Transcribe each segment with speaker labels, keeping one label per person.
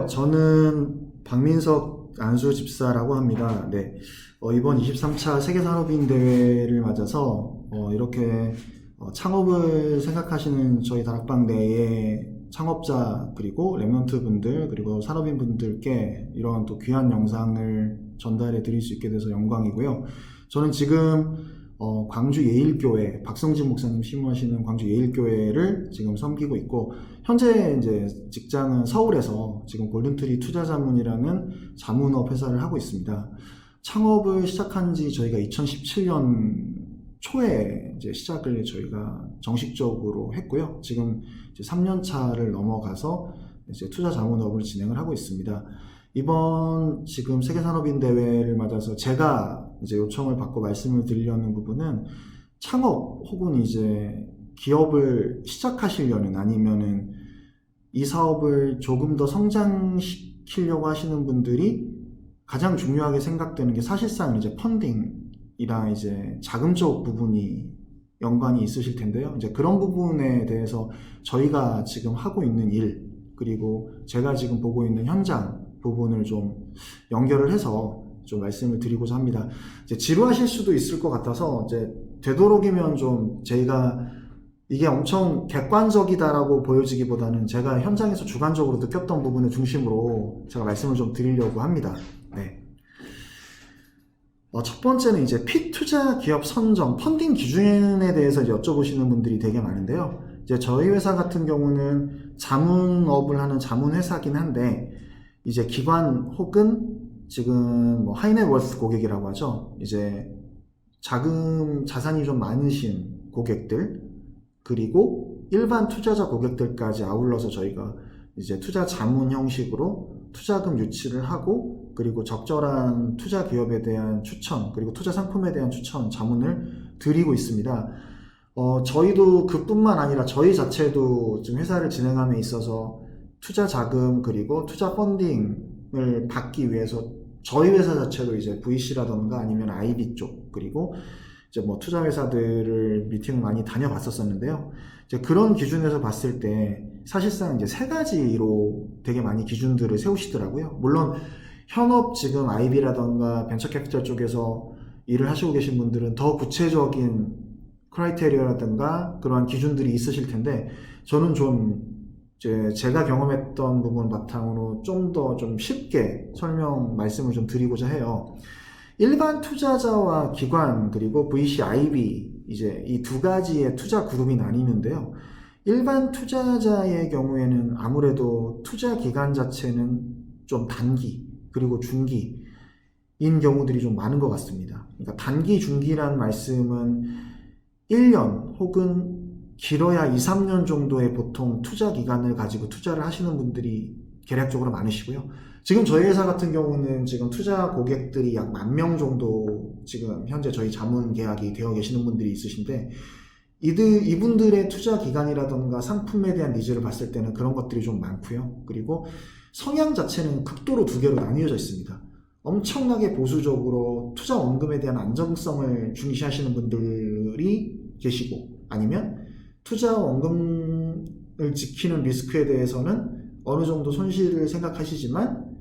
Speaker 1: 안녕하세요. 저는 박민석 안수집사라고 합니다. 네, 이번 23차 세계산업인 대회를 맞아서 이렇게 창업을 생각하시는 저희 다락방 내에 창업자 그리고 랩런트 분들 그리고 산업인 분들께 이런 또 귀한 영상을 전달해 드릴 수 있게 돼서 영광이고요. 저는 지금 광주 예일교회 박성진 목사님 심무하시는 광주 예일교회를 지금 섬기고 있고, 현재 이제 직장은 서울에서 지금 골든트리 투자자문이라는 자문업 회사를 하고 있습니다. 창업을 시작한 지 저희가 2017년 초에 이제 시작을 저희가 정식적으로 했고요. 지금 이제 3년 차를 넘어가서 이제 투자 자문업을 진행을 하고 있습니다. 이번 지금 세계산업인 대회를 맞아서 제가 이제 요청을 받고 말씀을 드리려는 부분은, 창업 혹은 이제 기업을 시작하시려는, 아니면은 이 사업을 조금 더 성장시키려고 하시는 분들이 가장 중요하게 생각되는 게 사실상 이제 펀딩이랑 이제 자금 쪽 부분이 연관이 있으실 텐데요. 이제 그런 부분에 대해서 저희가 지금 하고 있는 일, 그리고 제가 지금 보고 있는 현장 부분을 좀 연결을 해서 좀 말씀을 드리고자 합니다. 이제 지루하실 수도 있을 것 같아서 이제 되도록이면 좀 제가 이게 엄청 객관적이다라고 보여지기보다는 제가 현장에서 주관적으로 느꼈던 부분을 중심으로 제가 말씀을 좀 드리려고 합니다. 네. 첫 번째는 이제 피투자 기업 선정, 펀딩 기준에 대해서 이제 여쭤보시는 분들이 되게 많은데요. 이제 저희 회사 같은 경우는 자문업을 하는 자문회사긴 한데, 이제 기관 혹은 지금 뭐 하이넷워스 고객이라고 하죠. 이제 자산이 좀 많으신 고객들, 그리고 일반 투자자 고객들까지 아울러서 저희가 이제 투자 자문 형식으로 투자금 유치를 하고, 그리고 적절한 투자 기업에 대한 추천, 그리고 투자 상품에 대한 추천, 자문을 드리고 있습니다. 저희도 그뿐만 아니라 저희 자체도 지금 회사를 진행함에 있어서 투자 자금 그리고 투자 펀딩을 받기 위해서 저희 회사 자체도 이제 VC라던가 아니면 IB 쪽, 그리고 이제 뭐 투자 회사들을 미팅을 많이 다녀봤었는데요. 이제 그런 기준에서 봤을 때 사실상 이제 세 가지로 되게 많이 기준들을 세우시더라고요. 물론 현업 지금 IB라던가 벤처캐피탈 쪽에서 일을 하시고 계신 분들은 더 구체적인 크라이테리아라든가 그러한 기준들이 있으실 텐데, 저는 좀 제가 경험했던 부분 바탕으로 좀 더 좀 쉽게 말씀을 좀 드리고자 해요. 일반 투자자와 기관 그리고 VC, IB, 이제 이 두 가지의 투자 그룹이 나뉘는데요. 일반 투자자의 경우에는 아무래도 투자 기간 자체는 좀 단기 그리고 중기인 경우들이 좀 많은 것 같습니다. 그러니까 단기, 중기란 말씀은 1년 혹은 길어야 2, 3년 정도의 보통 투자 기간을 가지고 투자를 하시는 분들이 계략적으로 많으시고요. 지금 저희 회사 같은 경우는 지금 투자 고객들이 약 10,000명 정도 지금 현재 저희 자문 계약이 되어 계시는 분들이 있으신데, 이분들의 투자 기간이라던가 상품에 대한 니즈를 봤을 때는 그런 것들이 좀 많고요. 그리고 성향 자체는 극도로 두 개로 나뉘어져 있습니다. 엄청나게 보수적으로 투자 원금에 대한 안정성을 중시하시는 분들이 계시고, 아니면 투자 원금을 지키는 리스크에 대해서는 어느 정도 손실을 생각하시지만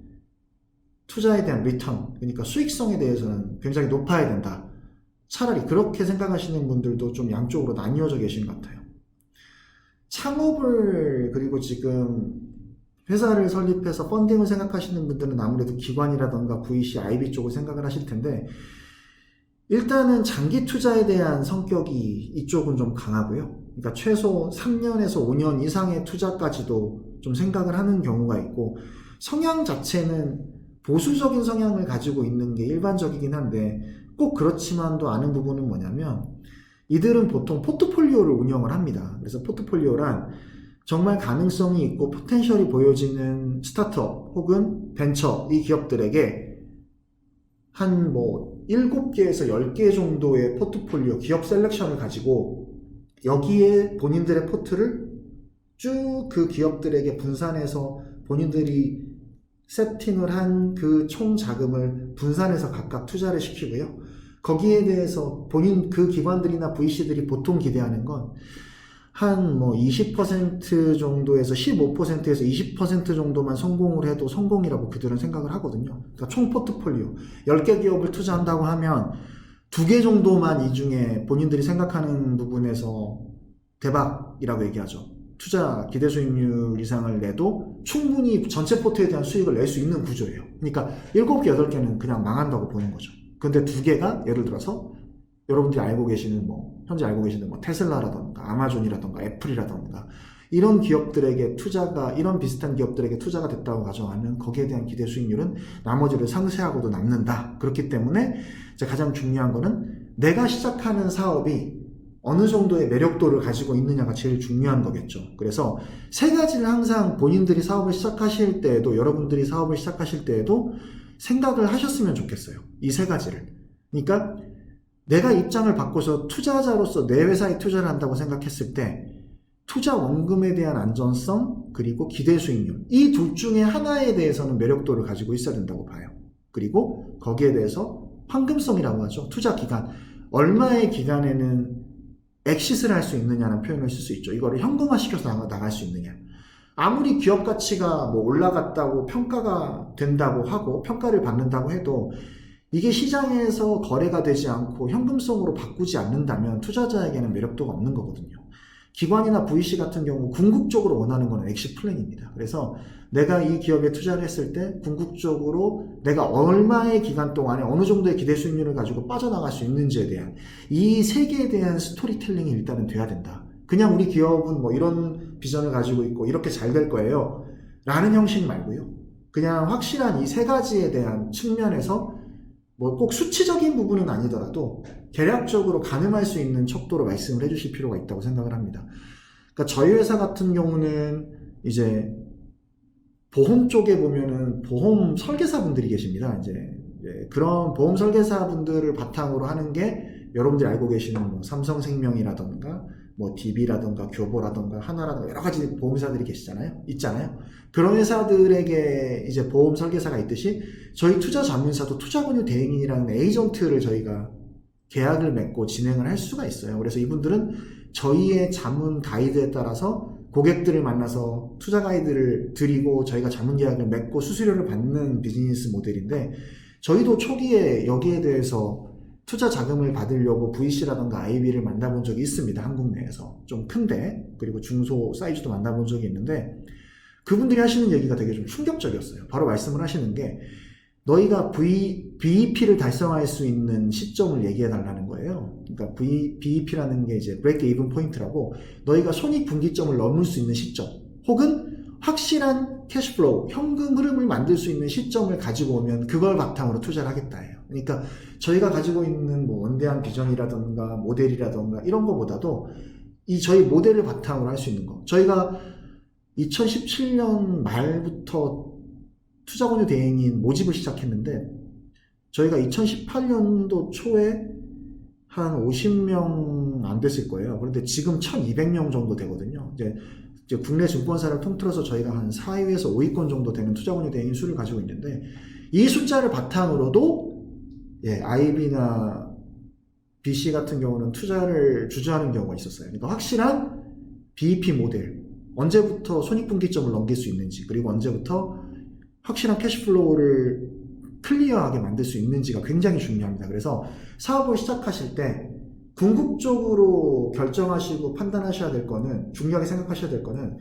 Speaker 1: 투자에 대한 리턴, 그러니까 수익성에 대해서는 굉장히 높아야 된다, 차라리 그렇게 생각하시는 분들도 좀 양쪽으로 나뉘어져 계신 것 같아요. 창업을 그리고 지금 회사를 설립해서 펀딩을 생각하시는 분들은 아무래도 기관이라던가 VC, IB 쪽을 생각을 하실 텐데, 일단은 장기 투자에 대한 성격이 이쪽은 좀 강하고요. 그러니까 최소 3년에서 5년 이상의 투자까지도 좀 생각을 하는 경우가 있고, 성향 자체는 보수적인 성향을 가지고 있는 게 일반적이긴 한데, 꼭 그렇지만도 않은 부분은 뭐냐면, 이들은 보통 포트폴리오를 운영을 합니다. 그래서 포트폴리오란 정말 가능성이 있고 포텐셜이 보여지는 스타트업 혹은 벤처, 이 기업들에게 한 7개에서 10개 정도의 포트폴리오, 기업 셀렉션을 가지고 여기에 본인들의 포트를 쭉 그 기업들에게 분산해서 본인들이 세팅을 한 그 총 자금을 분산해서 각각 투자를 시키고요. 거기에 대해서 그 기관들이나 VC들이 보통 기대하는 건 한 뭐 20% 정도에서 15%에서 20% 정도만 성공을 해도 성공이라고 그들은 생각을 하거든요. 그러니까 총 포트폴리오 10개 기업을 투자한다고 하면 2개 정도만 이 중에 본인들이 생각하는 부분에서 대박이라고 얘기하죠. 투자 기대 수익률 이상을 내도 충분히 전체 포트에 대한 수익을 낼 수 있는 구조예요. 그러니까 7개, 8개는 그냥 망한다고 보는 거죠. 근데 2개가 예를 들어서 여러분들이 알고 계시는 현재 알고 계시는 테슬라라던가 아마존이라던가 애플이라던가 이런 기업들에게 이런 비슷한 기업들에게 투자가 됐다고 가정하면 거기에 대한 기대 수익률은 나머지를 상쇄하고도 남는다. 그렇기 때문에 이제 가장 중요한 거는 내가 시작하는 사업이 어느 정도의 매력도를 가지고 있느냐가 제일 중요한 거겠죠. 그래서 3가지를 항상 본인들이 사업을 시작하실 때에도, 여러분들이 사업을 시작하실 때에도 생각을 하셨으면 좋겠어요. 이 3가지를. 그러니까 내가 입장을 바꿔서 투자자로서 내 회사에 투자를 한다고 생각했을 때 투자 원금에 대한 안전성 그리고 기대 수익률, 이 둘 중에 하나에 대해서는 매력도를 가지고 있어야 된다고 봐요. 그리고 거기에 대해서 황금성이라고 하죠. 투자 기간, 얼마의 기간에는 엑시스를 할 수 있느냐는 표현을 쓸 수 있죠. 이거를 현금화시켜서 나갈 수 있느냐. 아무리 기업 가치가 올라갔다고 평가가 된다고 하고 평가를 받는다고 해도 이게 시장에서 거래가 되지 않고 현금성으로 바꾸지 않는다면 투자자에게는 매력도가 없는 거거든요. 기관이나 VC 같은 경우 궁극적으로 원하는 건 엑시 플랜입니다. 그래서 내가 이 기업에 투자를 했을 때 궁극적으로 내가 얼마의 기간 동안에 어느 정도의 기대 수익률을 가지고 빠져나갈 수 있는지에 대한 이 3개에 대한 스토리텔링이 일단은 돼야 된다. 그냥 우리 기업은 이런 비전을 가지고 있고 이렇게 잘 될 거예요 라는 형식 말고요. 그냥 확실한 이 3가지에 대한 측면에서 꼭 수치적인 부분은 아니더라도 계략적으로 가늠할 수 있는 척도로 말씀을 해주실 필요가 있다고 생각을 합니다. 그러니까 저희 회사 같은 경우는 이제 보험 쪽에 보면은 보험 설계사분들이 계십니다. 이제 그런 보험 설계사분들을 바탕으로 하는 게 여러분들이 알고 계시는 삼성생명이라던가 DB라던가 교보라던가 하나라던가 여러 가지 보험사들이 있잖아요. 그런 회사들에게 이제 보험 설계사가 있듯이 저희 투자 자문사도 투자권유 대행인이라는 에이전트를 저희가 계약을 맺고 진행을 할 수가 있어요. 그래서 이분들은 저희의 자문 가이드에 따라서 고객들을 만나서 투자 가이드를 드리고 저희가 자문 계약을 맺고 수수료를 받는 비즈니스 모델인데, 저희도 초기에 여기에 대해서 투자 자금을 받으려고 VC라던가 IB를 만나본 적이 있습니다. 한국 내에서 좀 큰데, 그리고 중소 사이즈도 만나본 적이 있는데 그분들이 하시는 얘기가 되게 좀 충격적이었어요. 바로 말씀을 하시는 게 너희가 BEP를 달성할 수 있는 시점을 얘기해 달라는 거예요. 그러니까 BEP라는 게 이제 브레이크 이븐 포인트라고, 너희가 손익분기점을 넘을 수 있는 시점, 혹은 확실한 캐시플로우, 현금 흐름을 만들 수 있는 시점을 가지고 오면 그걸 바탕으로 투자를 하겠다예요. 그러니까 저희가 가지고 있는 원대한 비전이라던가 모델이라던가 이런 거보다도 이 저희 모델을 바탕으로 할 수 있는 거. 저희가 2017년 말부터 투자권유 대행인 모집을 시작했는데 저희가 2018년도 초에 한 50명 안 됐을 거예요. 그런데 지금 1200명 정도 되거든요. 이제 국내 증권사를 통틀어서 저희가 한 4위에서 5위권 정도 되는 투자권유 대행인 수를 가지고 있는데, 이 숫자를 바탕으로도 IB나 BC 같은 경우는 투자를 주저하는 경우가 있었어요. 그러니까 확실한 BEP 모델, 언제부터 손익분기점을 넘길 수 있는지, 그리고 언제부터 확실한 캐시플로우를 클리어하게 만들 수 있는지가 굉장히 중요합니다. 그래서 사업을 시작하실 때 궁극적으로 결정하시고 판단하셔야 될 거는, 중요하게 생각하셔야 될 거는,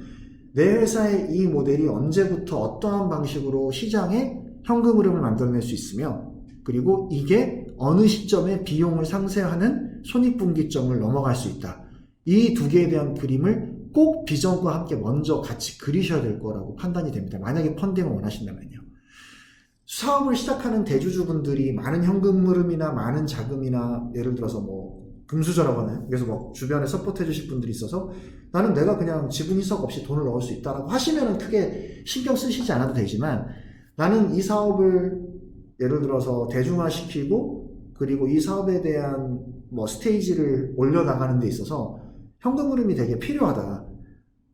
Speaker 1: 내 회사의 이 모델이 언제부터 어떠한 방식으로 시장에 현금 흐름을 만들어낼 수 있으며, 그리고 이게 어느 시점에 비용을 상쇄하는 손익분기점을 넘어갈 수 있다. 이 2개에 대한 그림을 꼭 비전과 함께 먼저 같이 그리셔야 될 거라고 판단이 됩니다. 만약에 펀딩을 원하신다면요. 사업을 시작하는 대주주분들이 많은 현금 흐름이나 많은 자금이나, 예를 들어서 금수저라고 하나요? 그래서 주변에 서포트 해주실 분들이 있어서 나는 내가 그냥 지분 희석 없이 돈을 넣을 수 있다라고 하시면은 크게 신경 쓰시지 않아도 되지만, 나는 이 사업을 예를 들어서 대중화시키고 그리고 이 사업에 대한 스테이지를 올려나가는 데 있어서 현금 흐름이 되게 필요하다,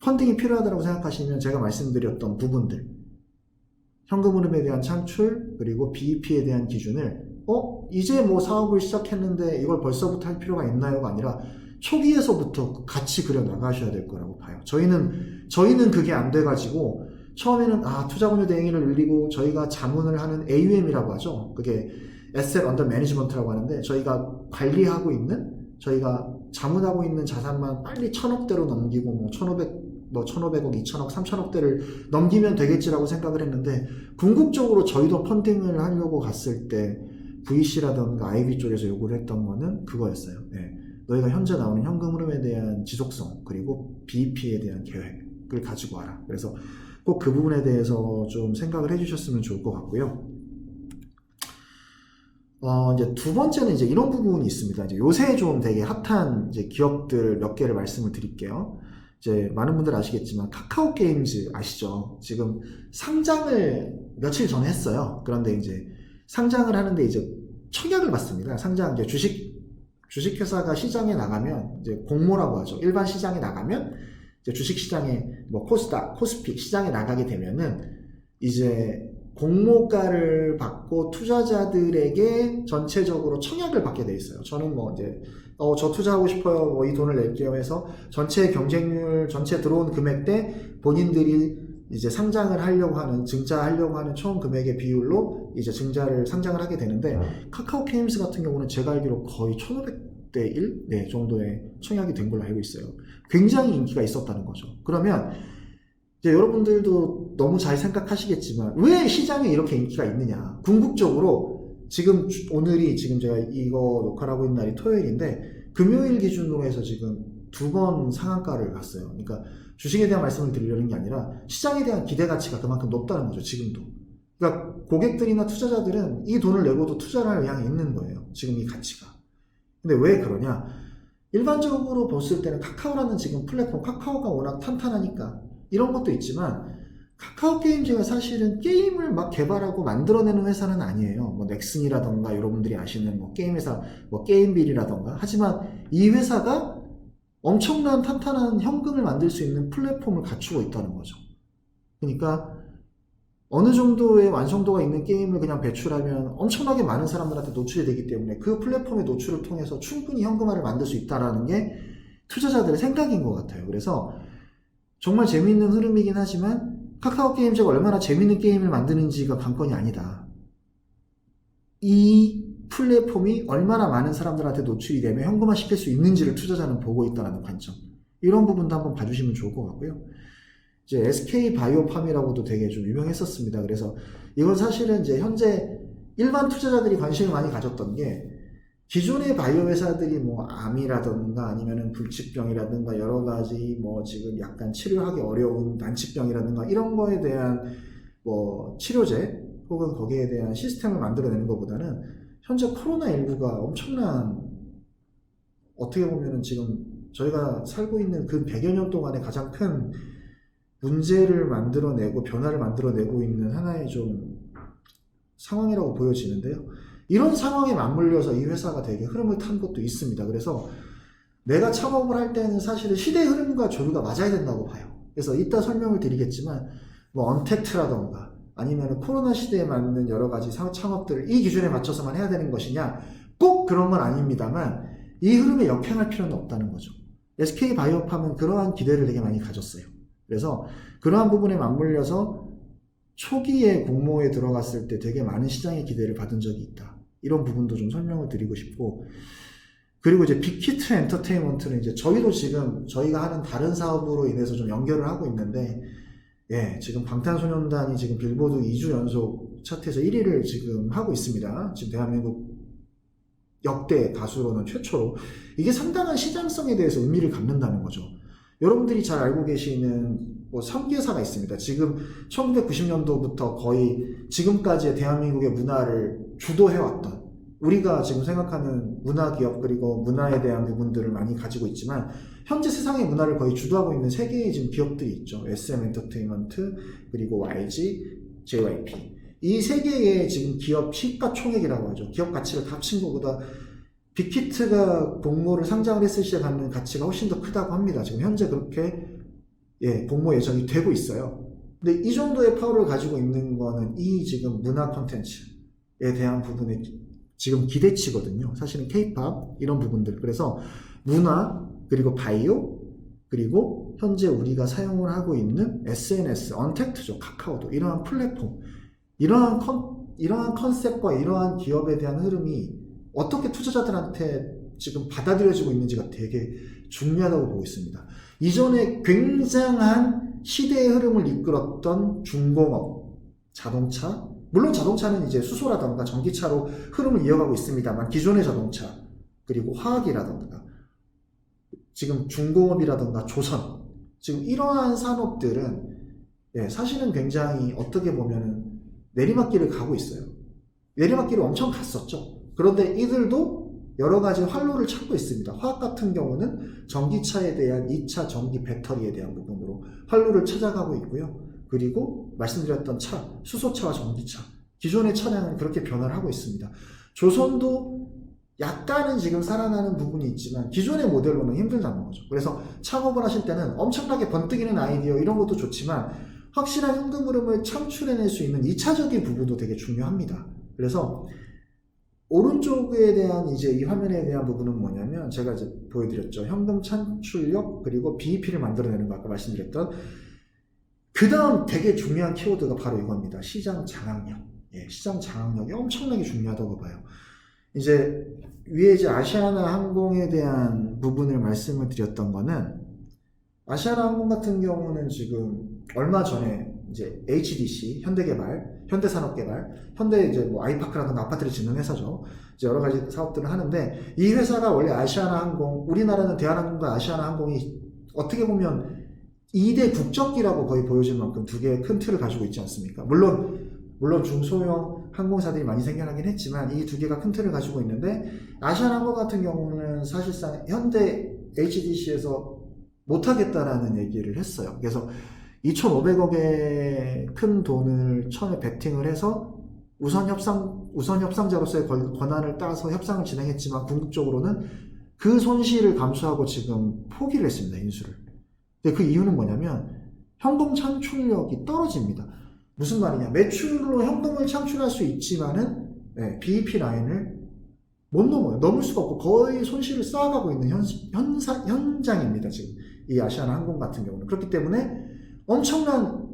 Speaker 1: 펀딩이 필요하다고 생각하시면 제가 말씀드렸던 부분들, 현금 흐름에 대한 창출, 그리고 BEP에 대한 기준을 이제 사업을 시작했는데 이걸 벌써부터 할 필요가 있나요가 아니라 초기에서부터 같이 그려 나가셔야 될 거라고 봐요. 저희는 그게 안 돼가지고 처음에는 투자금융 대행을 늘리고 저희가 자문을 하는 AUM이라고 하죠. 그게 Asset Under Management라고 하는데 저희가 관리하고 있는 저희가 자문하고 있는 자산만 빨리 1000억대로 넘기고 뭐 1500억, 2000억, 3000억대를 넘기면 되겠지라고 생각을 했는데 궁극적으로 저희도 펀딩을 하려고 갔을 때 VC라든가 IB 쪽에서 요구를 했던 거는 그거였어요. 네. 너희가 현재 나오는 현금 흐름에 대한 지속성 그리고 BEP에 대한 계획을 가지고 와라. 그래서 꼭 그 부분에 대해서 좀 생각을 해주셨으면 좋을 것 같고요. 이제 두 번째는 이제 이런 부분이 있습니다. 이제 요새 좀 되게 핫한 이제 기업들 몇 개를 말씀을 드릴게요. 이제 많은 분들 아시겠지만 카카오 게임즈 아시죠? 지금 상장을 며칠 전에 했어요. 그런데 이제 상장을 하는데 이제 청약을 받습니다. 이제 주식회사가 시장에 나가면 이제 공모라고 하죠. 일반 시장에 나가면 이제 주식시장에 뭐 코스닥, 코스피 시장에 나가게 되면은 이제 공모가를 받고 투자자들에게 전체적으로 청약을 받게 돼 있어요. 저는 뭐 이제 저 투자하고 싶어요. 뭐 이 돈을 낼게요 해서 전체 경쟁률, 전체 들어온 금액 대 본인들이 이제 상장을 하려고 하는, 증자하려고 하는 총 금액의 비율로 이제 상장을 하게 되는데 카카오 게임즈 같은 경우는 제가 알기로 거의 1500대 1 네, 정도의 청약이 된 걸로 알고 있어요. 굉장히 인기가 있었다는 거죠. 그러면 이제 여러분들도 너무 잘 생각하시겠지만 왜 시장에 이렇게 인기가 있느냐. 궁극적으로 오늘이 지금 제가 이거 녹화를 하고 있는 날이 토요일인데 금요일 기준으로 해서 지금 2번 상한가를 갔어요. 그러니까 주식에 대한 말씀을 드리려는 게 아니라 시장에 대한 기대 가치가 그만큼 높다는 거죠. 지금도. 그러니까 고객들이나 투자자들은 이 돈을 내고도 투자를 할 의향이 있는 거예요. 지금 이 가치가. 근데 왜 그러냐. 일반적으로 봤을 때는 카카오라는 지금 플랫폼, 카카오가 워낙 탄탄하니까 이런 것도 있지만 카카오 게임즈가 사실은 게임을 막 개발하고 만들어내는 회사는 아니에요. 뭐 넥슨이라던가 여러분들이 아시는 뭐 게임 회사, 뭐 게임빌이라던가. 하지만 이 회사가 엄청난 탄탄한 현금을 만들 수 있는 플랫폼을 갖추고 있다는 거죠. 그러니까 어느 정도의 완성도가 있는 게임을 그냥 배출하면 엄청나게 많은 사람들한테 노출이 되기 때문에 그 플랫폼의 노출을 통해서 충분히 현금화를 만들 수 있다는 게 투자자들의 생각인 것 같아요. 그래서 정말 재미있는 흐름이긴 하지만 카카오 게임즈가 얼마나 재미있는 게임을 만드는지가 관건이 아니다. 이 플랫폼이 얼마나 많은 사람들한테 노출이 되면 현금화 시킬 수 있는지를 투자자는 보고 있다는 관점. 이런 부분도 한번 봐주시면 좋을 것 같고요. 이제 SK 바이오팜이라고도 되게 좀 유명했었습니다. 그래서 이건 사실은 이제 현재 일반 투자자들이 관심을 많이 가졌던 게 기존의 바이오 회사들이 뭐 암이라든가 아니면은 불치병이라든가 여러 가지 뭐 지금 약간 치료하기 어려운 난치병이라든가 이런 거에 대한 뭐 치료제 혹은 거기에 대한 시스템을 만들어내는 것보다는 현재 코로나19가 엄청난 어떻게 보면은 지금 저희가 살고 있는 그 100여 년 동안에 가장 큰 문제를 만들어내고 변화를 만들어내고 있는 하나의 좀 상황이라고 보여지는데요. 이런 상황에 맞물려서 이 회사가 되게 흐름을 탄 것도 있습니다. 그래서 내가 창업을 할 때는 사실은 시대의 흐름과 조류가 맞아야 된다고 봐요. 그래서 이따 설명을 드리겠지만 뭐 언택트라던가 아니면 코로나 시대에 맞는 여러 가지 창업들을 이 기준에 맞춰서만 해야 되는 것이냐 꼭 그런 건 아닙니다만 이 흐름에 역행할 필요는 없다는 거죠. SK 바이오팜은 그러한 기대를 되게 많이 가졌어요. 그래서 그러한 부분에 맞물려서 초기에 공모에 들어갔을 때 되게 많은 시장의 기대를 받은 적이 있다. 이런 부분도 좀 설명을 드리고 싶고, 그리고 이제 빅히트 엔터테인먼트는 이제 저희도 지금 저희가 하는 다른 사업으로 인해서 좀 연결을 하고 있는데, 예, 지금 방탄소년단이 지금 빌보드 2주 연속 차트에서 1위를 지금 하고 있습니다. 지금 대한민국 역대 가수로는 최초로. 이게 상당한 시장성에 대해서 의미를 갖는다는 거죠. 여러분들이 잘 알고 계시는 뭐 설계사가 있습니다. 지금 1990년도부터 거의 지금까지의 대한민국의 문화를 주도해왔던, 우리가 지금 생각하는 문화기업 그리고 문화에 대한 부분들을 많이 가지고 있지만 현재 세상의 문화를 거의 주도하고 있는 세 개의 지금 기업들이 있죠. SM 엔터테인먼트, 그리고 YG, JYP. 이 세 개의 지금 기업 시가총액이라고 하죠. 기업 가치를 다 합친 것보다 빅히트가 공모를 상장을 했을 시에 갖는 가치가 훨씬 더 크다고 합니다. 지금 현재 그렇게 공모 예정이 되고 있어요. 근데 이 정도의 파워를 가지고 있는 거는 이 지금 문화 콘텐츠에 대한 부분에 지금 기대치거든요. 사실은 K-팝 이런 부분들. 그래서 문화 그리고 바이오 그리고 현재 우리가 사용을 하고 있는 SNS, 언택트죠. 카카오도 이러한 플랫폼, 이러한 컨셉과 이러한 기업에 대한 흐름이 어떻게 투자자들한테 지금 받아들여지고 있는지가 되게 중요하다고 보고 있습니다. 이전에 굉장한 시대의 흐름을 이끌었던 중공업, 자동차, 물론 자동차는 이제 수소라던가 전기차로 흐름을 이어가고 있습니다만 기존의 자동차, 그리고 화학이라던가 지금 중공업이라던가 조선, 지금 이러한 산업들은 사실은 굉장히 어떻게 보면 내리막길을 가고 있어요. 내리막길을 엄청 갔었죠. 그런데 이들도 여러 가지 활로를 찾고 있습니다. 화학 같은 경우는 전기차에 대한 2차 전기 배터리에 대한 부분으로 활로를 찾아가고 있고요. 그리고 말씀드렸던 차, 수소차와 전기차, 기존의 차량은 그렇게 변화를 하고 있습니다. 조선도 약간은 지금 살아나는 부분이 있지만 기존의 모델로는 힘들다는 거죠. 그래서 창업을 하실 때는 엄청나게 번뜩이는 아이디어 이런 것도 좋지만 확실한 현금 흐름을 창출해낼 수 있는 2차적인 부분도 되게 중요합니다. 그래서 오른쪽에 대한 이제 이 화면에 대한 부분은 뭐냐면 제가 이제 보여드렸죠. 현금 창출력 그리고 BEP를 만들어내는 거 아까 말씀드렸던 그 다음 되게 중요한 키워드가 바로 이겁니다. 시장 장악력. 시장 장악력이 엄청나게 중요하다고 봐요. 이제 위에 이제 아시아나 항공에 대한 부분을 말씀을 드렸던 거는 아시아나 항공 같은 경우는 지금 얼마 전에 이제 HDC, 현대개발, 현대산업개발, 현대 이제 뭐 아이파크라든가 아파트를 짓는 회사죠. 이제 여러 가지 사업들을 하는데 이 회사가 원래 아시아나 항공, 우리나라는 대한항공과 아시아나 항공이 어떻게 보면 2대 국적기라고 거의 보여질 만큼 두 개의 큰 틀을 가지고 있지 않습니까? 물론 중소형 항공사들이 많이 생겨나긴 했지만 이 두 개가 큰 틀을 가지고 있는데 아시아나항공 같은 경우는 사실상 현대 HDC에서 못하겠다라는 얘기를 했어요. 그래서 2,500억의 큰 돈을 처음에 베팅을 해서 우선 협상자로서의 권한을 따서 협상을 진행했지만 궁극적으로는 그 손실을 감수하고 지금 포기를 했습니다. 인수를. 근데 그 이유는 뭐냐면 현금 창출력이 떨어집니다. 무슨 말이냐? 매출로 현금을 창출할 수 있지만은 BEP 라인을 못 넘어요. 넘을 수가 없고 거의 손실을 쌓아가고 있는 현장입니다. 지금 이 아시아나 항공 같은 경우는. 그렇기 때문에 엄청난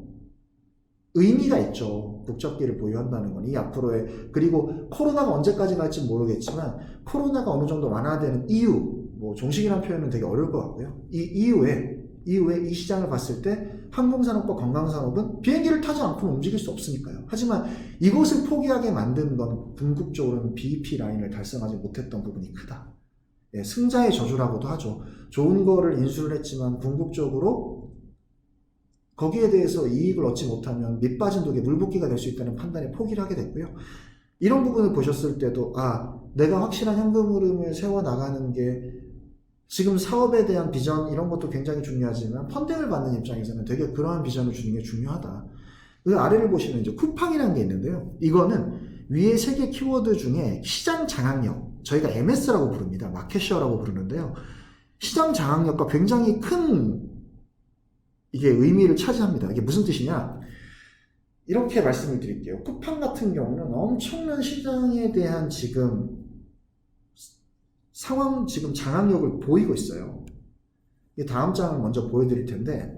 Speaker 1: 의미가 있죠. 국적기를 보유한다는 건. 이 앞으로의, 그리고 코로나가 언제까지 갈지 모르겠지만 코로나가 어느 정도 완화되는 이후, 뭐 종식이라는 표현은 되게 어려울 것 같고요. 이 이후에 이 시장을 봤을 때 항공산업과 관광산업은 비행기를 타지 않고는 움직일 수 없으니까요. 하지만 이것을 포기하게 만든 건 궁극적으로는 BEP 라인을 달성하지 못했던 부분이 크다. 승자의 저주라고도 하죠. 좋은 거를 인수를 했지만 궁극적으로 거기에 대해서 이익을 얻지 못하면 밑빠진 독에 물붓기가 될 수 있다는 판단에 포기를 하게 됐고요. 이런 부분을 보셨을 때도 내가 확실한 현금 흐름을 세워나가는 게 지금 사업에 대한 비전 이런 것도 굉장히 중요하지만 펀딩을 받는 입장에서는 되게 그러한 비전을 주는 게 중요하다. 그 아래를 보시면 이제 쿠팡이라는 게 있는데요. 이거는 위에 세 개 키워드 중에 시장 장악력, 저희가 MS라고 부릅니다. 마켓쉐어라고 부르는데요. 시장 장악력과 굉장히 큰 이게 의미를 차지합니다. 이게 무슨 뜻이냐? 이렇게 말씀을 드릴게요. 쿠팡 같은 경우는 엄청난 시장에 대한 지금 장악력을 보이고 있어요. 다음 장을 먼저 보여드릴 텐데,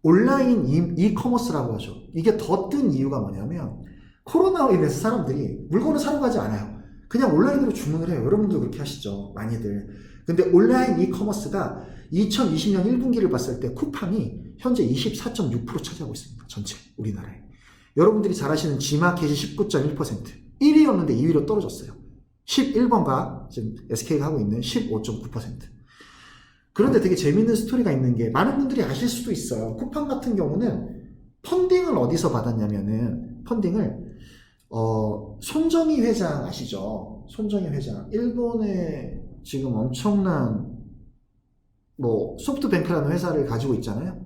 Speaker 1: 온라인 이커머스라고 하죠. 이게 더 뜬 이유가 뭐냐면, 코로나로 인해서 사람들이 물건을 사러 가지 않아요. 그냥 온라인으로 주문을 해요. 여러분도 그렇게 하시죠. 많이들. 근데 온라인 이커머스가 2020년 1분기를 봤을 때 쿠팡이 현재 24.6% 차지하고 있습니다. 전체 우리나라에. 여러분들이 잘 아시는 G마켓이 19.1%, 1위였는데 2위로 떨어졌어요. 11번가 지금 SK가 하고 있는 15.9%. 그런데 되게 재밌는 스토리가 있는 게 많은 분들이 아실 수도 있어요. 쿠팡 같은 경우는 펀딩을 어디서 받았냐면은 손정희 회장 아시죠? 손정희 회장. 일본에 지금 엄청난 소프트뱅크라는 회사를 가지고 있잖아요.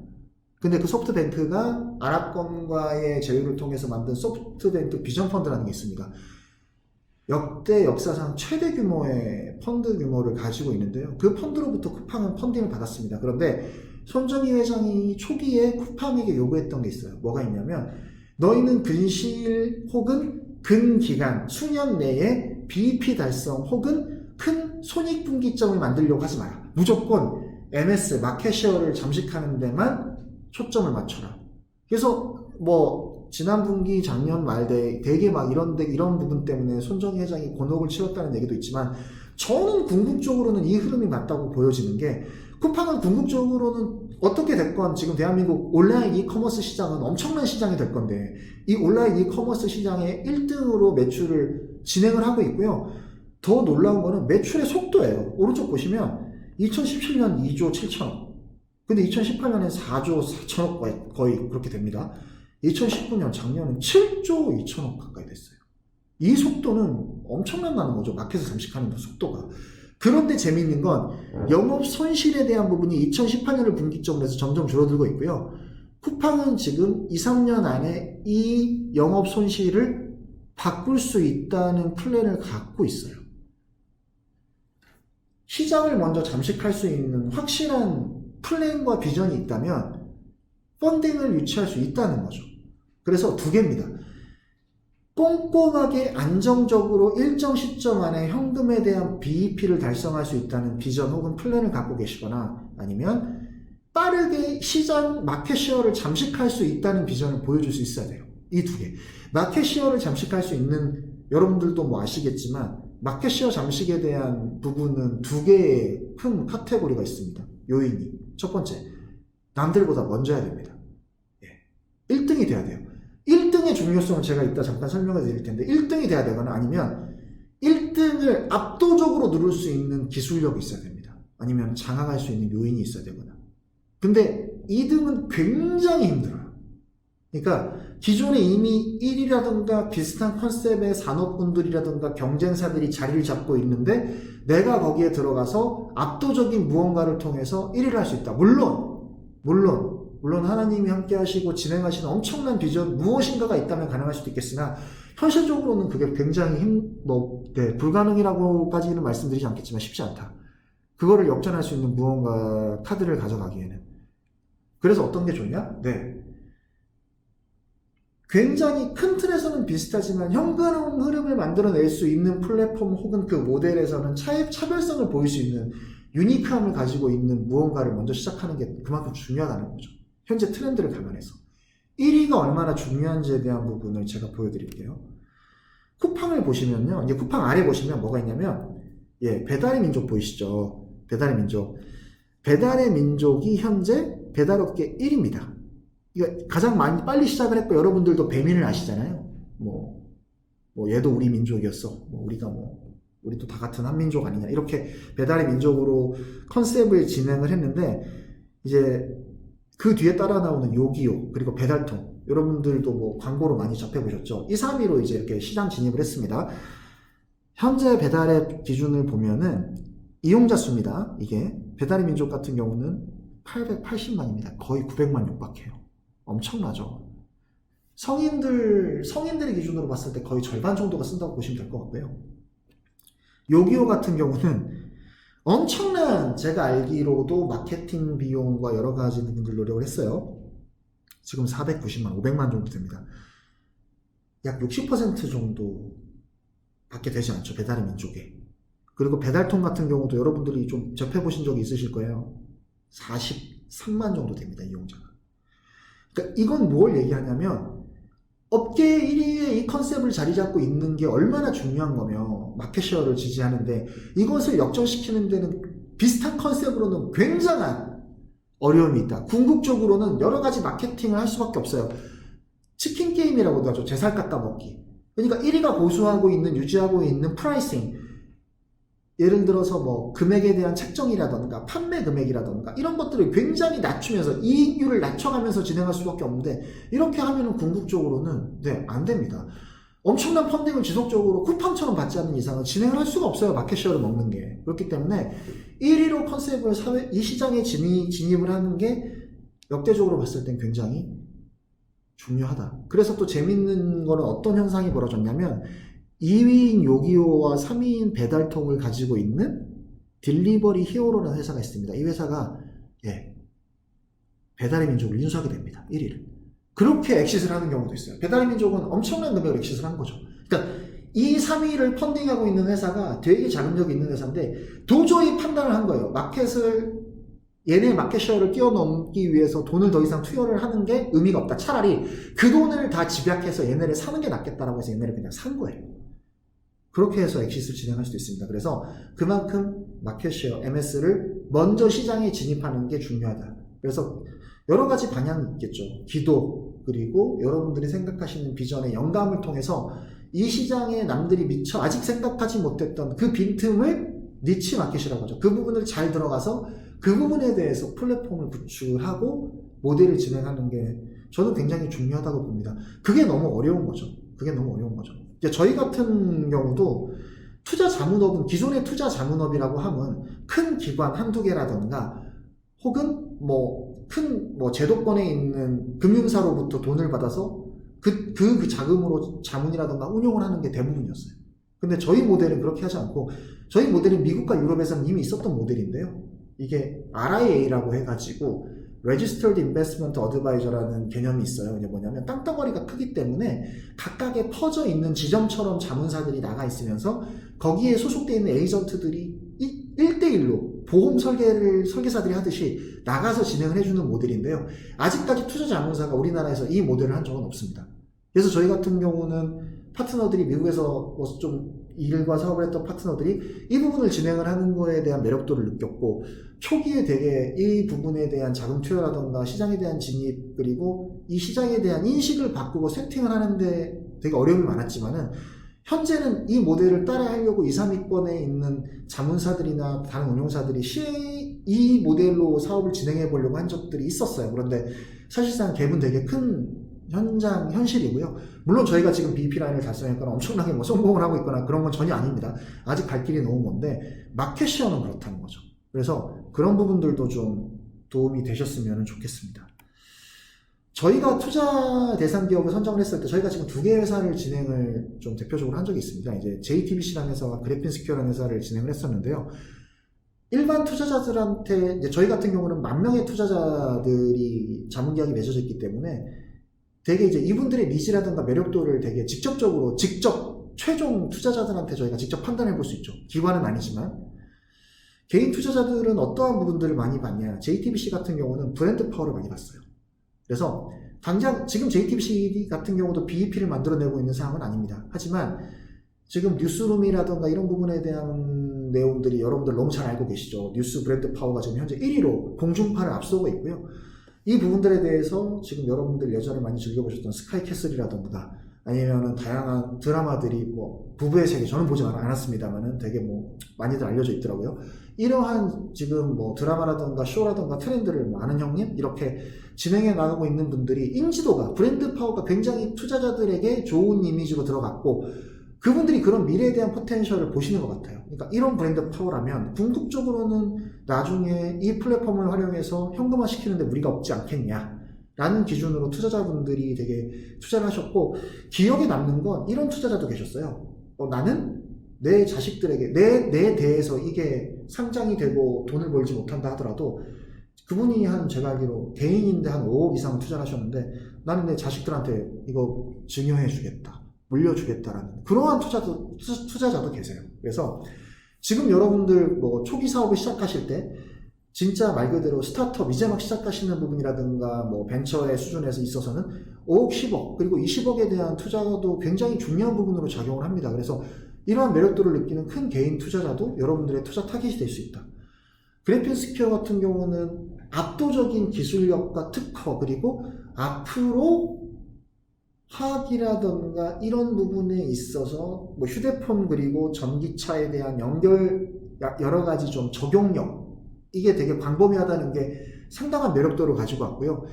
Speaker 1: 근데 그 소프트뱅크가 아랍권과의 제휴를 통해서 만든 소프트뱅크 비전펀드라는 게 있습니다. 역대 역사상 최대 규모의 펀드 규모를 가지고 있는데요. 그 펀드로부터 쿠팡은 펀딩을 받았습니다. 그런데 손정희 회장이 초기에 쿠팡에게 요구했던 게 있어요. 뭐가 있냐면 너희는 근실 혹은 근기간 수년 내에 BEP 달성 혹은 큰 손익분기점을 만들려고 하지 마라. 무조건 MS 마켓쉐어를 잠식하는 데만 초점을 맞춰라. 그래서 뭐 지난 분기 작년 말에 되게 막 이런 부분 때문에 손정희 회장이 곤혹을 치렀다는 얘기도 있지만, 저는 궁극적으로는 이 흐름이 맞다고 보여지는 게, 쿠팡은 궁극적으로는 어떻게 됐건 지금 대한민국 온라인 이커머스 시장은 엄청난 시장이 될 건데, 이 온라인 이커머스 시장의 1등으로 매출을 진행을 하고 있고요. 더 놀라운 거는 매출의 속도예요. 오른쪽 보시면 2017년 2조 7천억, 근데 2018년에 4조 4천억 거의 그렇게 됩니다. 2019년 작년은 7조 2천억 가까이 됐어요. 이 속도는 엄청난다는 거죠. 마켓을 잠식하는 그 속도가. 그런데 재미있는 건 영업 손실에 대한 부분이 2018년을 분기점으로 해서 점점 줄어들고 있고요. 쿠팡은 지금 2, 3년 안에 이 영업 손실을 바꿀 수 있다는 플랜을 갖고 있어요. 시장을 먼저 잠식할 수 있는 확실한 플랜과 비전이 있다면 펀딩을 유치할 수 있다는 거죠. 그래서 두 개입니다. 꼼꼼하게 안정적으로 일정 시점 안에 현금에 대한 BEP를 달성할 수 있다는 비전 혹은 플랜을 갖고 계시거나, 아니면 빠르게 시장 마켓쉐어를 잠식할 수 있다는 비전을 보여줄 수 있어야 돼요. 이 두 개. 마켓쉐어를 잠식할 수 있는, 여러분들도 뭐 아시겠지만 마켓쉐어 잠식에 대한 부분은 두 개의 큰 카테고리가 있습니다. 요인이. 첫 번째, 남들보다 먼저 해야 됩니다. 1등이 돼야 돼요. 1등의 중요성은 제가 이따 잠깐 설명해 드릴 텐데, 1등이 돼야 되거나, 아니면 1등을 압도적으로 누를 수 있는 기술력이 있어야 됩니다. 아니면 장악할 수 있는 요인이 있어야 되거나. 근데 2등은 굉장히 힘들어요. 그러니까 기존에 이미 1위라든가 비슷한 컨셉의 산업군들이라든가 경쟁사들이 자리를 잡고 있는데, 내가 거기에 들어가서 압도적인 무언가를 통해서 1위를 할 수 있다. 물론 하나님이 함께 하시고 진행하시는 엄청난 비전 무엇인가가 있다면 가능할 수도 있겠으나, 현실적으로는 그게 굉장히 불가능이라고까지는 말씀드리지 않겠지만 쉽지 않다. 그거를 역전할 수 있는 무언가 카드를 가져가기에는. 그래서 어떤 게 좋냐? 굉장히 큰 틀에서는 비슷하지만 현금 흐름을 만들어낼 수 있는 플랫폼 혹은 그 모델에서는 차별성을 보일 수 있는 유니크함을 가지고 있는 무언가를 먼저 시작하는 게 그만큼 중요하다는 거죠. 현재 트렌드를 감안해서. 1위가 얼마나 중요한지에 대한 부분을 제가 보여드릴게요. 쿠팡을 보시면요. 이제 쿠팡 아래 보시면 뭐가 있냐면, 배달의 민족 보이시죠? 배달의 민족. 배달의 민족이 현재 배달업계 1위입니다. 이거 가장 많이 빨리 시작을 했고, 여러분들도 배민을 아시잖아요. 얘도 우리 민족이었어. 우리도 다 같은 한 민족 아니냐. 이렇게 배달의 민족으로 컨셉을 진행을 했는데, 이제 그 뒤에 따라 나오는 요기요, 그리고 배달통, 여러분들도 광고로 많이 접해보셨죠? 2, 3위로 이제 이렇게 시장 진입을 했습니다. 현재 배달의 기준을 보면은 이용자 수입니다. 이게 배달의 민족 같은 경우는 880만입니다. 거의 900만 육박해요. 엄청나죠? 성인들의 기준으로 봤을 때 거의 절반 정도가 쓴다고 보시면 될 것 같고요. 요기요 같은 경우는 엄청난, 제가 알기로도 마케팅 비용과 여러 가지 부분들 노력을 했어요. 지금 490만, 500만 정도 됩니다. 약 60% 정도 밖에 되지 않죠, 배달의 민족에. 그리고 배달통 같은 경우도 여러분들이 좀 접해보신 적이 있으실 거예요. 43만 정도 됩니다, 이용자가. 그러니까 이건 뭘 얘기하냐면, 업계 1위의 이 컨셉을 자리 잡고 있는 게 얼마나 중요한 거며, 마켓쉐어를 지지하는데, 이것을 역전시키는 데는 비슷한 컨셉으로는 굉장한 어려움이 있다. 궁극적으로는 여러 가지 마케팅을 할 수밖에 없어요. 치킨 게임이라고도 하죠. 제 살 깎아먹기. 그러니까 1위가 고수하고 있는, 유지하고 있는 프라이싱, 예를 들어서 금액에 대한 책정이라던가 판매 금액이라던가 이런 것들을 굉장히 낮추면서 이익률을 낮춰가면서 진행할 수밖에 없는데, 이렇게 하면은 궁극적으로는 안 됩니다. 엄청난 펀딩을 지속적으로 쿠팡처럼 받지 않는 이상은 진행을 할 수가 없어요. 마켓쉐어를 먹는 게. 그렇기 때문에 1위로 컨셉을 이 시장에 진입을 하는 게 역대적으로 봤을 땐 굉장히 중요하다. 그래서 또 재밌는 거는 어떤 현상이 벌어졌냐면, 2위인 요기요와 3위인 배달통을 가지고 있는 딜리버리 히어로라는 회사가 있습니다. 이 회사가 배달의 민족을 인수하게 됩니다. 1위를. 그렇게 엑시트를 하는 경우도 있어요. 배달의 민족은 엄청난 금액을 엑시트를 한 거죠. 그러니까 이 3위를 펀딩하고 있는 회사가 되게 자금력이 있는 회사인데 도저히 판단을 한 거예요. 얘네 마켓쉐어를 뛰어넘기 위해서 돈을 더 이상 투여를 하는 게 의미가 없다. 차라리 그 돈을 다 집약해서 얘네를 사는 게 낫겠다라고 해서 얘네를 그냥 산 거예요. 그렇게 해서 엑시스를 진행할 수도 있습니다. 그래서 그만큼 마켓쉐어, MS를 먼저 시장에 진입하는 게 중요하다. 그래서 여러 가지 방향이 있겠죠. 기도, 그리고 여러분들이 생각하시는 비전의 영감을 통해서 이 시장에 남들이 미처 아직 생각하지 못했던 그 빈틈을 니치 마켓이라고 하죠. 그 부분을 잘 들어가서 그 부분에 대해서 플랫폼을 구축하고 모델을 진행하는 게 저는 굉장히 중요하다고 봅니다. 그게 너무 어려운 거죠. 이제 저희 같은 경우도 투자 자문업은 기존의 투자 자문업이라고 하면 큰 기관 한두 개라던가 혹은 큰 제도권에 있는 금융사로부터 돈을 받아서 그 자금으로 자문이라던가 운용을 하는 게 대부분이었어요. 근데 저희 모델은 그렇게 하지 않고 저희 모델은 미국과 유럽에서는 이미 있었던 모델인데요. 이게 RIA라고 해가지고 Registered Investment Advisor라는 개념이 있어요. 이게 뭐냐면 땅덩어리가 크기 때문에 각각에 퍼져 있는 지점처럼 자문사들이 나가 있으면서 거기에 소속되어 있는 에이전트들이 1대1로 보험 설계사들이 하듯이 나가서 진행을 해주는 모델인데요. 아직까지 투자 자문사가 우리나라에서 이 모델을 한 적은 없습니다. 그래서 저희 같은 경우는 파트너들이 미국에서 좀 일과 사업을 했던 파트너들이 이 부분을 진행을 하는 거에 대한 매력도를 느꼈고 초기에 되게 이 부분에 대한 자금 투여라던가 시장에 대한 진입 그리고 이 시장에 대한 인식을 바꾸고 세팅을 하는데 되게 어려움이 많았지만은 현재는 이 모델을 따라하려고 2, 3위권에 있는 자문사들이나 다른 운용사들이 이 모델로 사업을 진행해 보려고 한 적들이 있었어요. 그런데 사실상 갭은 되게 큰 현실이고요. 물론 저희가 지금 BEP 라인을 달성했거나 엄청나게 성공을 하고 있거나 그런 건 전혀 아닙니다. 아직 갈 길이 너무 먼데 마켓쉐어는 그렇다는 거죠. 그래서 그런 부분들도 좀 도움이 되셨으면 좋겠습니다. 저희가 투자 대상 기업을 선정을 했을 때 저희가 지금 2개의 회사를 진행을 좀 대표적으로 한 적이 있습니다. 이제 JTBC라는 회사와 그래핀스퀘어라는 회사를 진행을 했었는데요. 일반 투자자들한테 이제 저희 같은 경우는 10,000명의 투자자들이 자문계약이 맺어져 있기 때문에 되게 이제 이분들의 니즈라든가 매력도를 되게 직접 최종 투자자들한테 저희가 직접 판단해 볼 수 있죠. 기관은 아니지만. 개인 투자자들은 어떠한 부분들을 많이 봤냐. JTBC 같은 경우는 브랜드 파워를 많이 봤어요. 그래서 당장 지금 JTBC 같은 경우도 BEP를 만들어내고 있는 상황은 아닙니다. 하지만 지금 뉴스룸이라든가 이런 부분에 대한 내용들이 여러분들 너무 잘 알고 계시죠. 뉴스 브랜드 파워가 지금 현재 1위로 공중파를 앞서고 있고요. 이 부분들에 대해서 지금 여러분들 예전에 많이 즐겨보셨던 스카이캐슬이라던가 아니면은 다양한 드라마들이 부부의 세계 저는 보지 않았습니다만은 되게 많이들 알려져 있더라고요. 이러한 지금 드라마라던가 쇼라던가 트렌드를 아는 형님 이렇게 진행해 나가고 있는 분들이 인지도가 브랜드 파워가 굉장히 투자자들에게 좋은 이미지로 들어갔고 그분들이 그런 미래에 대한 포텐셜을 보시는 것 같아요. 그러니까 이런 브랜드 파워라면 궁극적으로는 나중에 이 플랫폼을 활용해서 현금화 시키는데 무리가 없지 않겠냐 라는 기준으로 투자자분들이 되게 투자를 하셨고 기억에 남는 건 이런 투자자도 계셨어요. 나는 내 자식들에게 내 대에서 이게 상장이 되고 돈을 벌지 못한다 하더라도 그분이 제가 알기로 개인인데 한 5억 이상 투자를 하셨는데 나는 내 자식들한테 이거 증여해 주겠다. 물려주겠다라는 그러한 투자자도 계세요. 그래서 지금 여러분들 초기 사업을 시작하실 때 진짜 말 그대로 스타트업 이제 막 시작하시는 부분이라든가 벤처의 수준에서 있어서는 5억, 10억 그리고 20억에 대한 투자도 굉장히 중요한 부분으로 작용을 합니다. 그래서 이러한 매력도를 느끼는 큰 개인 투자자도 여러분들의 투자 타깃이 될 수 있다. 그래핀스퀘어 같은 경우는 압도적인 기술력과 특허 그리고 앞으로 화학이라던가 이런 부분에 있어서 휴대폰 그리고 전기차에 대한 연결 여러 가지 좀 적용력 이게 되게 광범위하다는 게 상당한 매력도를 가지고 왔고요.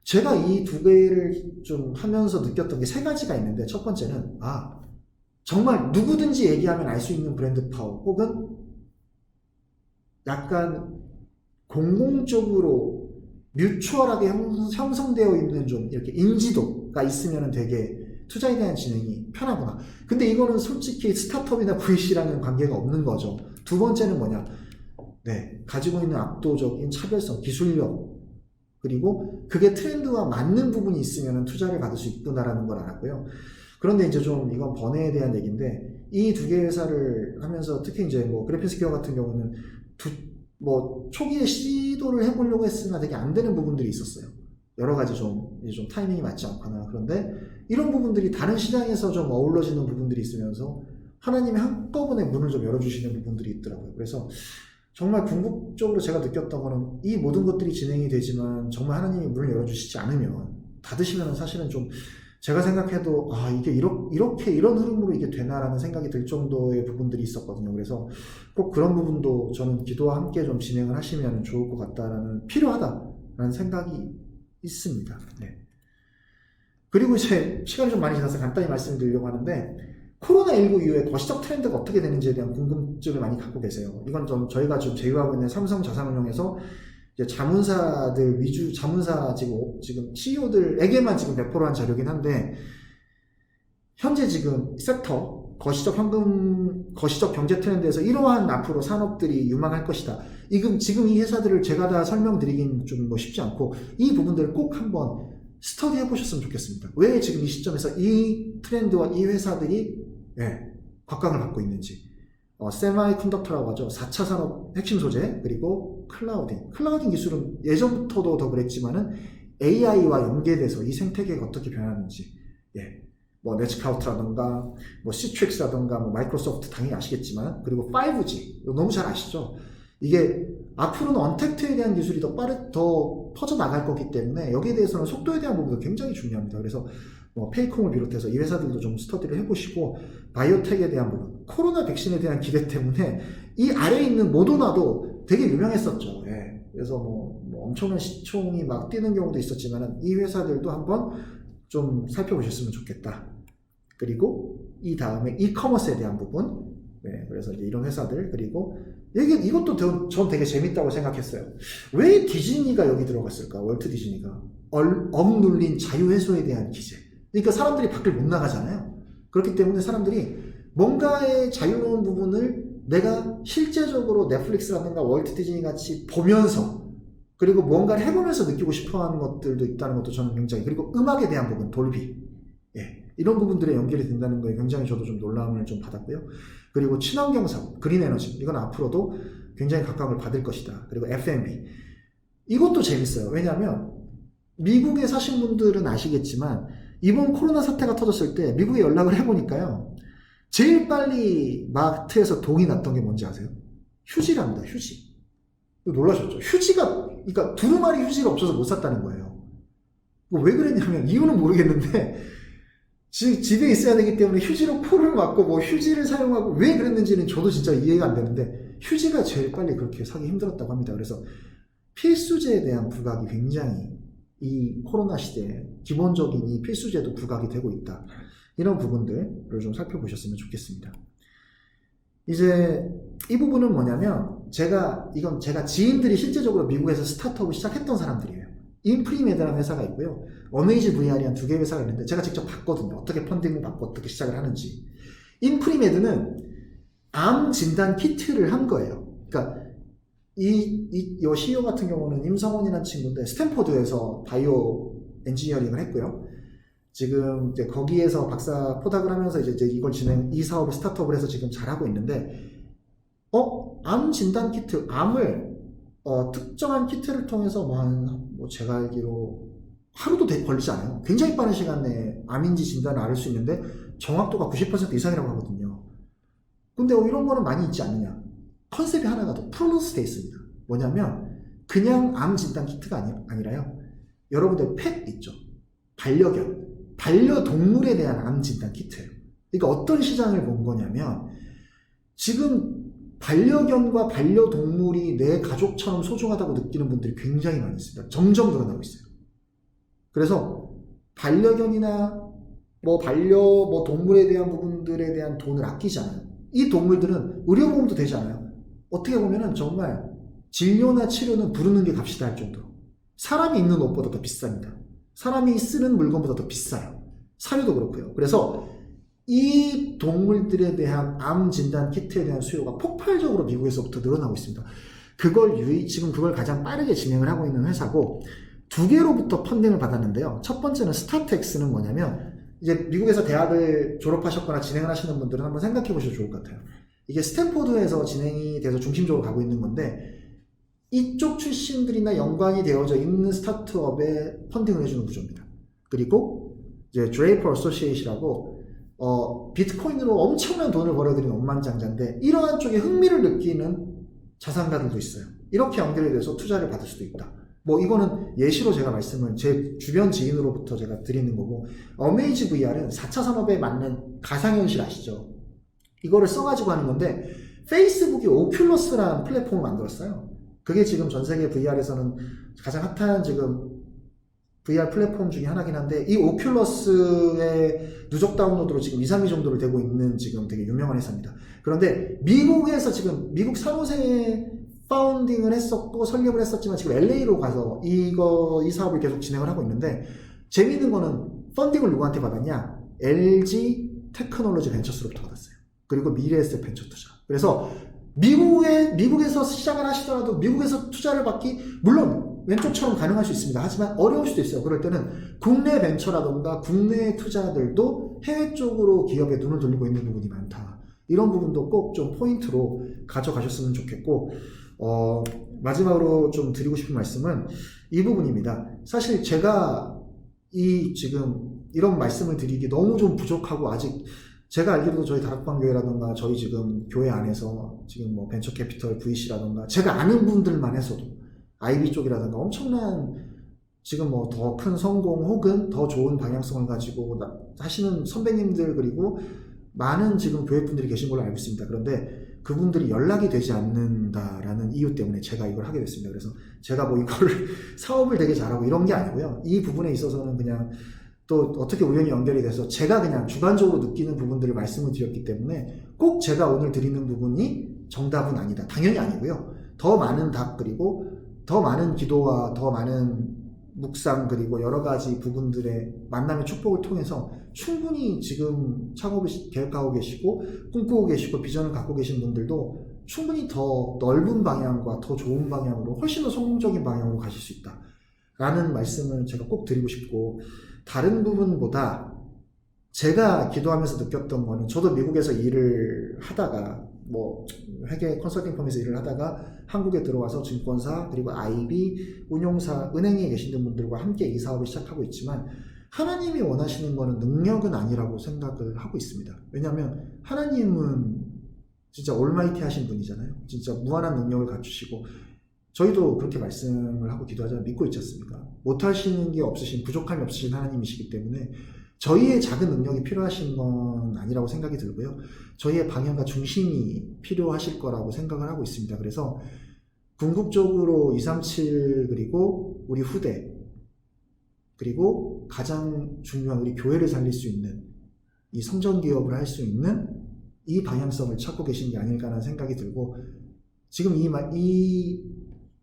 Speaker 1: 제가 이 2개를 좀 하면서 느꼈던 게 3가지가 있는데 첫 번째는 정말 누구든지 얘기하면 알 수 있는 브랜드 파워 혹은 약간 공공적으로 뮤추얼하게 형성되어 있는 좀 이렇게 인지도가 있으면 되게 투자에 대한 진행이 편하구나. 근데 이거는 솔직히 스타트업이나 VC랑은 관계가 없는 거죠. 두 번째는 뭐냐? 가지고 있는 압도적인 차별성, 기술력, 그리고 그게 트렌드와 맞는 부분이 있으면 투자를 받을 수 있구나라는 걸 알았고요. 그런데 이제 좀 이건 번외에 대한 얘기인데, 이 두 개의 회사를 하면서 특히 이제 뭐 그래핀스퀘어 같은 경우는 뭐 초기에 시도를 해보려고 했으나 되게 안 되는 부분들이 있었어요. 여러 가지 이제 좀 타이밍이 맞지 않거나. 그런데 이런 부분들이 다른 시장에서 좀 어우러지는 부분들이 있으면서 하나님이 한꺼번에 문을 좀 열어주시는 부분들이 있더라고요. 그래서 정말 궁극적으로 제가 느꼈던 거는 이 모든 것들이 진행이 되지만 정말 하나님이 문을 열어주시지 않으면, 닫으시면 사실은 좀 제가 생각해도 이게 이렇게 이런 흐름으로 이게 되나라는 생각이 들 정도의 부분들이 있었거든요. 그래서 꼭 그런 부분도 저는 기도와 함께 좀 진행을 하시면 좋을 것 같다라는, 필요하다라는 생각이 있습니다. 네. 그리고 이제 시간이 좀 많이 지나서 간단히 말씀드리려고 하는데, 코로나19 이후에 거시적 트렌드가 어떻게 되는지에 대한 궁금증을 많이 갖고 계세요. 이건 좀 저희가 지금 제휴하고 있는 삼성 자산운용에서 이제 자문사들 위주, 자문사 지금 CEO들에게만 지금 배포를 한 자료긴 한데, 현재 지금 섹터, 거시적 경제 트렌드에서 이러한 앞으로 산업들이 유망할 것이다. 지금 이 회사들을 제가 다 설명드리긴 좀 뭐 쉽지 않고, 이 부분들을 꼭 한번 스터디 해보셨으면 좋겠습니다. 왜 지금 이 시점에서 이 트렌드와 이 회사들이 곽강을 받고 있는지. 세마이컨덕터라고 하죠. 4차 산업 핵심 소재, 그리고 클라우딩 기술은 예전부터도 더 그랬지만은 AI와 연계돼서 이 생태계가 어떻게 변하는지, 뭐 네츠카우트라던가 뭐 시트릭스라던가 뭐 마이크로소프트 당연히 아시겠지만, 그리고 5G 너무 잘 아시죠? 이게 앞으로는 언택트에 대한 기술이 더 퍼져 나갈 거기 때문에 여기에 대해서는 속도에 대한 부분도 굉장히 중요합니다. 그래서 뭐 페이콤을 비롯해서 이 회사들도 좀 스터디를 해보시고, 바이오텍에 대한 부분, 코로나 백신에 대한 기대 때문에 이 아래에 있는 모더나도 되게 유명했었죠. 그래서 뭐 엄청난 시총이 막 뛰는 경우도 있었지만 이 회사들도 한번 좀 살펴보셨으면 좋겠다. 그리고 이 다음에 이커머스에 대한 부분, 그래서 이제 이런 회사들, 그리고 이것도 전 되게 재밌다고 생각했어요. 왜 디즈니가 여기 들어갔을까? 월트 디즈니가 억눌린 자유회소에 대한 기재. 그러니까 사람들이 밖을 못 나가잖아요. 그렇기 때문에 사람들이 뭔가의 자유로운 부분을 내가 실제적으로 넷플릭스라든가 월트 디즈니 같이 보면서, 그리고 뭔가를 해보면서 느끼고 싶어하는 것들도 있다는 것도 저는 굉장히, 그리고 음악에 대한 부분, 돌비, 이런 부분들에 연결이 된다는 거에 굉장히 저도 좀 놀라움을 좀 받았고요. 그리고 친환경 사업, 그린 에너지, 이건 앞으로도 굉장히 각광을 받을 것이다. 그리고 F&B, 이것도 재밌어요. 왜냐하면 미국에 사신 분들은 아시겠지만 이번 코로나 사태가 터졌을 때 미국에 연락을 해보니까요, 제일 빨리 마트에서 동이 났던 게 뭔지 아세요? 휴지랍니다. 휴지. 놀라셨죠? 그러니까 두루마리 휴지가 없어서 못 샀다는 거예요. 왜 그랬냐면, 이유는 모르겠는데 집에 있어야 되기 때문에 휴지로 포를 맞고 뭐 휴지를 사용하고, 왜 그랬는지는 저도 진짜 이해가 안 되는데 휴지가 제일 빨리 그렇게 사기 힘들었다고 합니다. 그래서 필수제에 대한 부각이 굉장히 이 코로나 시대에 기본적인 이 필수제도 부각이 되고 있다. 이런 부분들을 좀 살펴보셨으면 좋겠습니다. 이제 이 부분은 뭐냐면, 제가 지인들이 실제적으로 미국에서 스타트업을 시작했던 사람들이에요. 인프리메드라는 회사가 있고요, 어메이지 VR이란 두 개의 회사가 있는데 제가 직접 봤거든요. 어떻게 펀딩을 받고 어떻게 시작을 하는지. 인프리메드는 암 진단 키트를 한 거예요. 그러니까 이 CEO 같은 경우는 임성원이라는 친구인데 스탠퍼드에서 바이오 엔지니어링을 했고요. 지금 이제 거기에서 박사 포닥을 하면서 이제 이 사업을 스타트업을 해서 지금 잘하고 있는데, 암 진단 키트, 암을 특정한 키트를 통해서 제가 알기로 하루도 걸리지 않아요. 굉장히 빠른 시간 내에 암인지 진단을 알 수 있는데 정확도가 90% 이상이라고 하거든요. 근데 이런 거는 많이 있지 않느냐. 컨셉이 하나가 더 플러스 돼 있습니다. 뭐냐면 그냥 암 진단 키트가 아니라요. 여러분들 펫 있죠. 반려동물에 대한 암 진단 키트예요. 그러니까 어떤 시장을 본 거냐면, 지금 반려견과 반려동물이 내 가족처럼 소중하다고 느끼는 분들이 굉장히 많이 있습니다. 점점 늘어나고 있어요. 그래서 반려견이나 동물에 대한 부분들에 대한 돈을 아끼지 않아요. 이 동물들은 의료보험도 되지 않아요. 어떻게 보면은 정말 진료나 치료는 부르는 게 값이다 할 정도로 사람이 입는 옷보다 더 비쌉니다. 사람이 쓰는 물건보다 더 비싸요. 사료도 그렇고요. 그래서 이 동물들에 대한 암 진단 키트에 대한 수요가 폭발적으로 미국에서부터 늘어나고 있습니다. 지금 그걸 가장 빠르게 진행을 하고 있는 회사고, 두 개로부터 펀딩을 받았는데요. 첫 번째는 스타트엑스는 뭐냐면, 이제 미국에서 대학을 졸업하셨거나 진행을 하시는 분들은 한번 생각해 보셔도 좋을 것 같아요. 이게 스탠포드에서 진행이 돼서 중심적으로 가고 있는 건데 이쪽 출신들이나 연관이 되어져 있는 스타트업에 펀딩을 해주는 구조입니다. 그리고 이제 드레이퍼 어소시에이트라고 비트코인으로 엄청난 돈을 벌어들이는 억만장자인데 이러한 쪽에 흥미를 느끼는 자산가들도 있어요. 이렇게 연결이 돼서 투자를 받을 수도 있다. 뭐 이거는 예시로 제가 말씀을 제 주변 지인으로부터 제가 드리는 거고, 어메이지 VR은 4차 산업에 맞는 가상현실 아시죠? 이거를 써가지고 하는 건데 페이스북이 오큘러스라는 플랫폼을 만들었어요. 그게 지금 전 세계 VR에서는 가장 핫한 지금 VR 플랫폼 중에 하나긴 한데 이 오큘러스의 누적 다운로드로 지금 2, 3위 정도를 되고 있는 지금 되게 유명한 회사입니다. 그런데 미국에서 지금 미국 산호세에 파운딩을 했었고 설립을 했었지만 지금 LA로 가서 이 사업을 계속 진행을 하고 있는데 재미있는 거는 펀딩을 누구한테 받았냐? LG 테크놀로지 벤처스로부터 받았어요. 그리고 미래에셋 벤처 투자. 그래서 미국에서 시작을 하시더라도 미국에서 투자를 받기 물론 왼쪽처럼 가능할 수 있습니다. 하지만 어려울 수도 있어요. 그럴 때는 국내 벤처라던가 국내 투자들도 해외 쪽으로 기업에 눈을 돌리고 있는 부분이 많다. 이런 부분도 꼭 좀 포인트로 가져가셨으면 좋겠고, 마지막으로 좀 드리고 싶은 말씀은 이 부분입니다. 사실 제가 지금 이런 말씀을 드리기 너무 좀 부족하고 아직 제가 알기로도 저희 다락방교회라던가 저희 지금 교회 안에서 지금 뭐 벤처캐피털 VC라던가 제가 아는 분들만 해서도 IB 쪽이라던가 엄청난 지금 뭐 더 큰 성공 혹은 더 좋은 방향성을 가지고 하시는 선배님들 그리고 많은 지금 교회분들이 계신 걸로 알고 있습니다. 그런데 그분들이 연락이 되지 않는다라는 이유 때문에 제가 이걸 하게 됐습니다. 그래서 제가 뭐 이거를 사업을 되게 잘하고 이런 게 아니고요. 이 부분에 있어서는 그냥 또 어떻게 우연히 연결이 돼서 제가 그냥 주관적으로 느끼는 부분들을 말씀을 드렸기 때문에 꼭 제가 오늘 드리는 부분이 정답은 아니다. 당연히 아니고요. 더 많은 답 그리고 더 많은 기도와 더 많은 묵상 그리고 여러 가지 부분들의 만남의 축복을 통해서 충분히 지금 창업을 계획하고 계시고 꿈꾸고 계시고 비전을 갖고 계신 분들도 충분히 더 넓은 방향과 더 좋은 방향으로 훨씬 더 성공적인 방향으로 가실 수 있다 라는 말씀을 제가 꼭 드리고 싶고, 다른 부분보다 제가 기도하면서 느꼈던 거는 저도 미국에서 일을 하다가 뭐 회계 컨설팅 펌에서 일을 하다가 한국에 들어와서 증권사 그리고 IB 운용사 은행에 계시는 분들과 함께 이 사업을 시작하고 있지만 하나님이 원하시는 거는 능력은 아니라고 생각을 하고 있습니다. 왜냐하면 하나님은 진짜 올마이티 하신 분이잖아요. 진짜 무한한 능력을 갖추시고 저희도 그렇게 말씀을 하고 기도하자면 믿고 있지 않습니까? 못하시는 게 없으신 부족함이 없으신 하나님이시기 때문에 저희의 작은 능력이 필요하신 건 아니라고 생각이 들고요. 저희의 방향과 중심이 필요하실 거라고 생각을 하고 있습니다. 그래서 궁극적으로 237 그리고 우리 후대 그리고 가장 중요한 우리 교회를 살릴 수 있는 이 성전 기업을 할 수 있는 이 방향성을 찾고 계신 게 아닐까라는 생각이 들고, 지금 이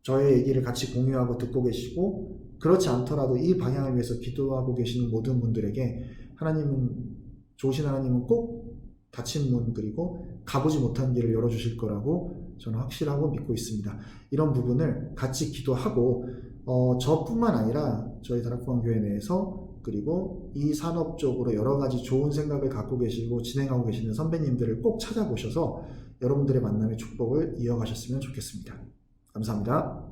Speaker 1: 저의 얘기를 같이 공유하고 듣고 계시고 그렇지 않더라도 이 방향을 위해서 기도하고 계시는 모든 분들에게 좋으신 하나님은 꼭 닫힌 문 그리고 가보지 못한 길을 열어주실 거라고 저는 확실하고 믿고 있습니다. 이런 부분을 같이 기도하고 저뿐만 아니라 저희 다락방교회 내에서 그리고 이 산업 쪽으로 여러 가지 좋은 생각을 갖고 계시고 진행하고 계시는 선배님들을 꼭 찾아보셔서 여러분들의 만남의 축복을 이어가셨으면 좋겠습니다. 감사합니다.